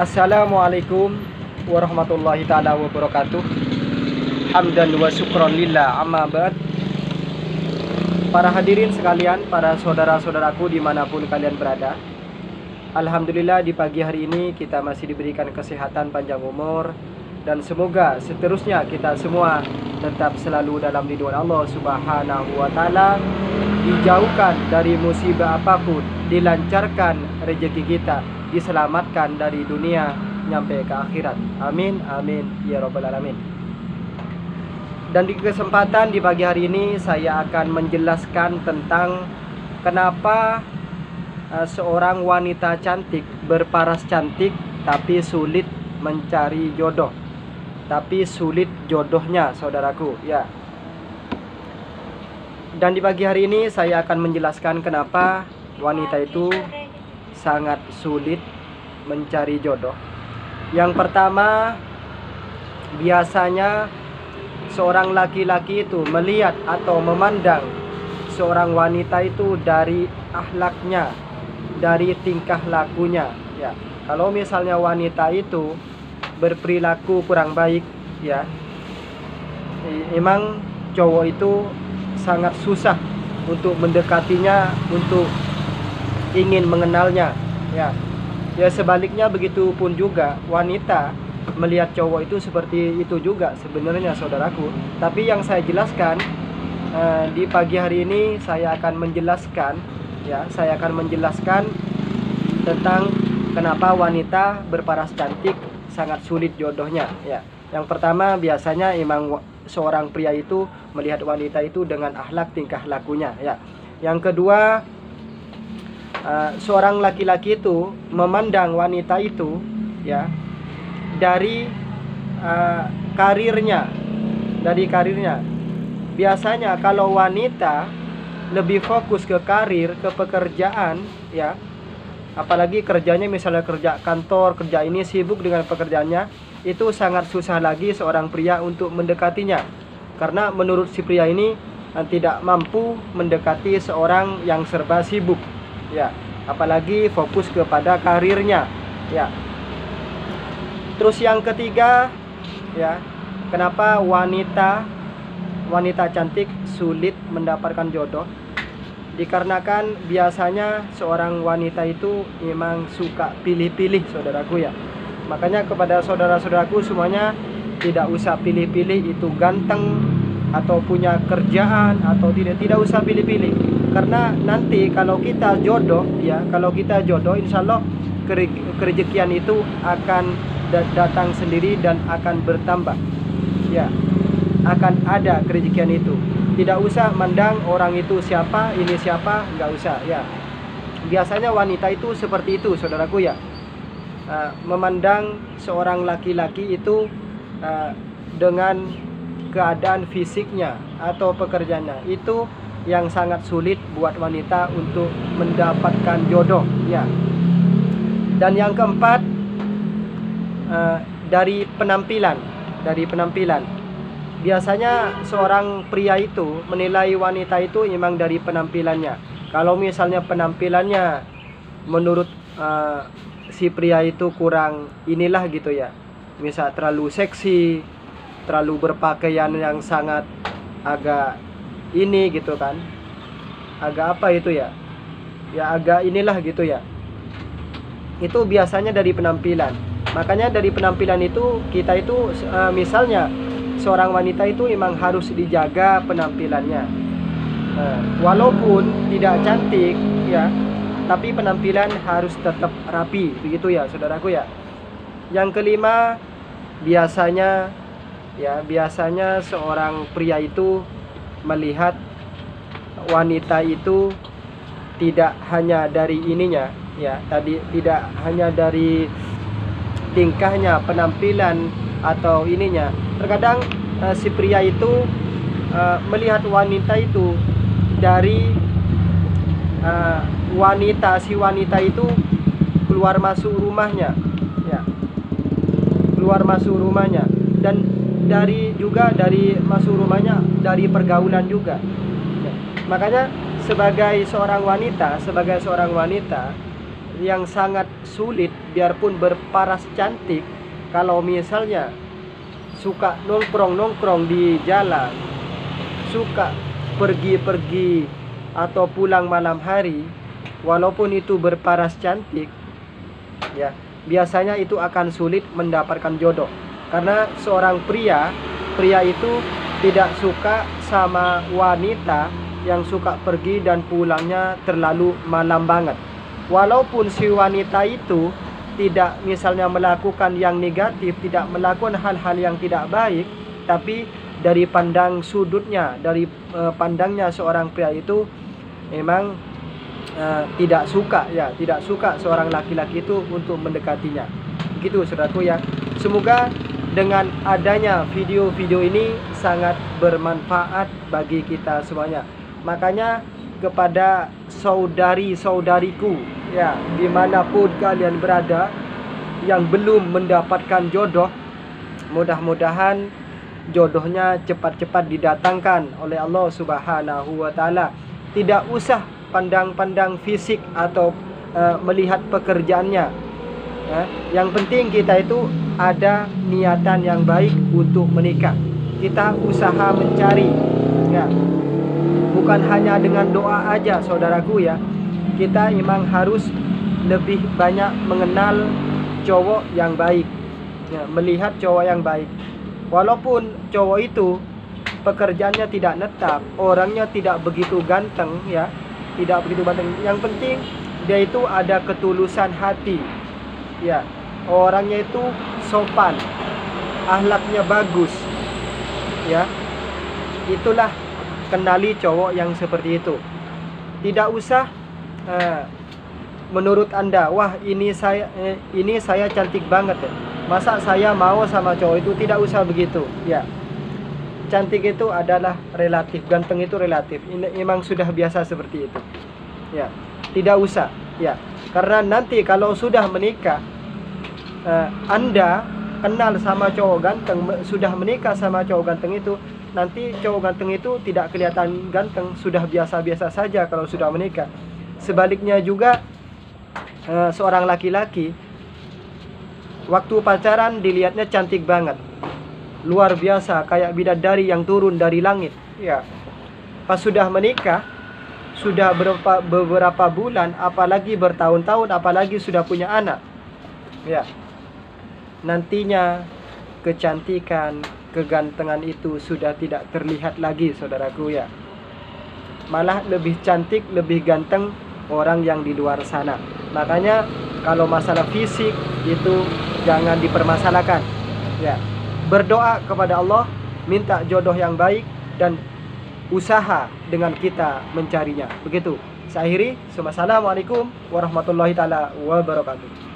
Assalamualaikum warahmatullahi ta'ala wabarakatuh. Hamdan wa syukron lillah, amma ba'd. Para hadirin sekalian, para saudara-saudaraku dimanapun kalian berada, alhamdulillah di pagi hari ini kita masih diberikan kesehatan, panjang umur, dan semoga seterusnya kita semua tetap selalu dalam lindungan Allah Subhanahu wa ta'ala, dijauhkan dari musibah apapun, dilancarkan rezeki kita, diselamatkan dari dunia nyampe ke akhirat. Amin, amin, ya rabbal alamin. Dan di kesempatan di pagi hari ini saya akan menjelaskan tentang kenapa seorang wanita cantik, berparas cantik, tapi sulit mencari jodoh, tapi sulit jodohnya, saudaraku, ya. Dan di pagi hari ini saya akan menjelaskan kenapa wanita itu sangat sulit mencari jodoh. Yang pertama, biasanya seorang laki-laki itu melihat atau memandang seorang wanita itu dari akhlaknya, dari tingkah lakunya, ya. Kalau misalnya wanita itu berperilaku kurang baik, ya, emang cowok itu sangat susah untuk mendekatinya, untuk ingin mengenalnya, ya. Ya sebaliknya begitu pun juga wanita melihat cowok itu seperti itu juga sebenarnya, saudaraku. Tapi yang saya jelaskan di pagi hari ini saya akan menjelaskan, ya, saya akan menjelaskan tentang kenapa wanita berparas cantik sangat sulit jodohnya, ya. Yang pertama, biasanya emang seorang pria itu melihat wanita itu dengan akhlak tingkah lakunya, ya. Yang kedua, seorang laki-laki itu memandang wanita itu, ya, dari karirnya, dari karirnya. Biasanya kalau wanita lebih fokus ke karir, ke pekerjaan, ya, apalagi kerjanya misalnya kerja kantor, kerja ini, sibuk dengan pekerjaannya, itu sangat susah lagi seorang pria untuk mendekatinya, karena menurut si pria ini tidak mampu mendekati seorang yang serba sibuk, ya, apalagi fokus kepada karirnya, ya. Terus yang ketiga, ya, kenapa wanita cantik sulit mendapatkan jodoh? Dikarenakan biasanya seorang wanita itu memang suka pilih-pilih, saudaraku, ya. Makanya kepada saudara-saudaraku semuanya, tidak usah pilih-pilih itu ganteng atau punya kerjaan atau tidak usah pilih-pilih. Karena nanti kalau kita jodoh, ya, kalau kita jodoh, insya Allah kerejekian itu akan datang sendiri dan akan bertambah, ya, akan ada kerejekian itu. Tidak usah mandang orang itu siapa, ini siapa, nggak usah, ya. Biasanya wanita itu seperti itu, saudaraku, ya. Memandang seorang laki-laki itu dengan keadaan fisiknya atau pekerjaannya, itu yang sangat sulit buat wanita untuk mendapatkan jodoh, ya. Dan yang keempat, dari penampilan, biasanya seorang pria itu menilai wanita itu memang dari penampilannya. Kalau misalnya penampilannya menurut si pria itu kurang inilah gitu, ya, misal terlalu seksi, terlalu berpakaian yang sangat agak ini gitu kan, agak apa itu, ya, ya agak inilah gitu, ya, itu biasanya dari penampilan. Makanya dari penampilan itu kita itu misalnya seorang wanita itu memang harus dijaga penampilannya, walaupun tidak cantik, ya, tapi penampilan harus tetap rapi, begitu ya, saudaraku, ya. Yang kelima, biasanya, ya, biasanya seorang pria itu melihat wanita itu tidak hanya dari ininya, ya, tadi tidak hanya dari tingkahnya, penampilan atau ininya. Terkadang si pria itu melihat wanita itu dari si wanita itu keluar masuk rumahnya, ya, keluar masuk rumahnya, dan dari masuk rumahnya dari pergaulan juga, ya. Makanya sebagai seorang wanita, yang sangat sulit biarpun berparas cantik. Kalau misalnya suka nongkrong-nongkrong di jalan, suka pergi-pergi atau pulang malam hari, walaupun itu berparas cantik, ya, biasanya itu akan sulit mendapatkan jodoh. Karena seorang pria itu tidak suka sama wanita yang suka pergi dan pulangnya terlalu malam banget. Walaupun si wanita itu tidak misalnya melakukan yang negatif, tidak melakukan hal-hal yang tidak baik, tapi dari pandang sudutnya, dari pandangnya seorang pria itu memang tidak suka, ya, tidak suka seorang laki-laki itu untuk mendekatinya. Begitu saudaraku ya. Semoga dengan adanya video-video ini sangat bermanfaat bagi kita semuanya. Makanya kepada saudari-saudariku, ya, dimanapun kalian berada yang belum mendapatkan jodoh, mudah-mudahan jodohnya cepat-cepat didatangkan oleh Allah Subhanahu wa Ta'ala. Tidak usah pandang-pandang fisik atau melihat pekerjaannya, ya. Yang penting kita itu ada niatan yang baik untuk menikah. Kita usaha mencari, ya, bukan hanya dengan doa aja saudaraku ya. Kita memang harus lebih banyak mengenal cowok yang baik, ya, melihat cowok yang baik. Walaupun cowok itu pekerjaannya tidak netap, orangnya tidak begitu ganteng, ya, tidak begitu ganteng. Yang penting dia itu ada ketulusan hati, ya, orangnya itu sopan, akhlaknya bagus, ya. Itulah kenali cowok yang seperti itu. Tidak usah menurut Anda, wah ini saya cantik banget ya, masa saya mau sama cowok itu. Tidak usah begitu, ya. Cantik itu adalah relatif, ganteng itu relatif. Ini memang sudah biasa seperti itu, ya. Tidak usah, ya, karena nanti kalau sudah menikah, Anda kenal sama cowok ganteng, sudah menikah sama cowok ganteng itu, nanti cowok ganteng itu tidak kelihatan ganteng, sudah biasa-biasa saja kalau sudah menikah. Sebaliknya juga, seorang laki-laki waktu pacaran dilihatnya cantik banget, luar biasa, kayak bidadari yang turun dari langit, ya. Pas sudah menikah, sudah beberapa bulan, apalagi bertahun-tahun, apalagi sudah punya anak, ya, nantinya kecantikan, kegantengan itu sudah tidak terlihat lagi saudaraku ya. Malah lebih cantik, lebih ganteng orang yang di luar sana. Makanya kalau masalah fisik itu jangan dipermasalahkan, ya. Berdoa kepada Allah, minta jodoh yang baik, dan usaha dengan kita mencarinya. Begitu. Saya akhiri. Assalamualaikum warahmatullahi taala wabarakatuh.